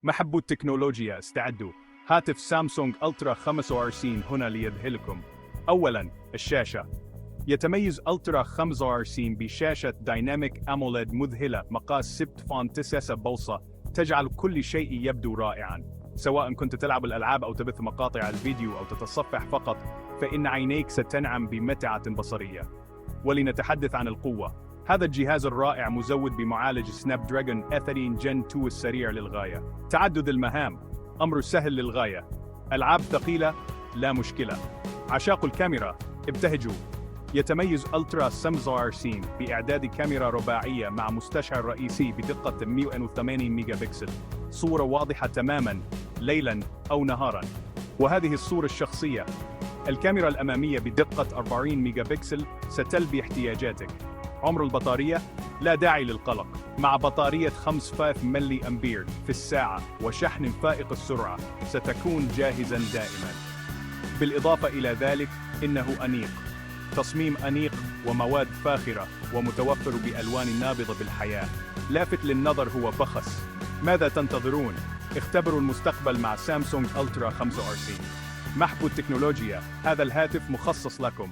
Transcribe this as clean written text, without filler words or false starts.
محبو التكنولوجيا استعدوا. هاتف سامسونج ألترا 25 هنا ليذهلكم. أولاً، الشاشة. يتميز ألترا 25 بشاشة دايناميك أموليد مذهلة مقاس 6.9 بوصة تجعل كل شيء يبدو رائعاً. سواء كنت تلعب الألعاب أو تبث مقاطع الفيديو أو تتصفح فقط، فإن عينيك ستنعم بمتعة بصرية. ولنتحدث عن القوة. هذا الجهاز الرائع مزود بمعالج سناب دراجون 13 جن 2 السريع للغاية. تعدد المهام، أمر سهل للغاية. ألعاب ثقيلة؟ لا مشكلة. عشاق الكاميرا؟ ابتهجوا. يتميز ألترا 25 بإعداد كاميرا رباعية مع مستشعر رئيسي بدقة 180 ميجا بكسل، صورة واضحة تماماً ليلاً أو نهاراً. وهذه الصورة الشخصية. الكاميرا الأمامية بدقة 40 ميجا بكسل ستلبي احتياجاتك. عمر البطارية؟ لا داعي للقلق. مع بطارية 5.5 ملي أمبير في الساعة وشحن فائق السرعة ستكون جاهزاً دائماً. بالإضافة إلى ذلك إنه أنيق. تصميم أنيق ومواد فاخرة ومتوفر بألوان نابضة بالحياة. لافت للنظر هو بخس. ماذا تنتظرون؟ اختبروا المستقبل مع سامسونج ألترا 25. محبو التكنولوجيا، هذا الهاتف مخصص لكم.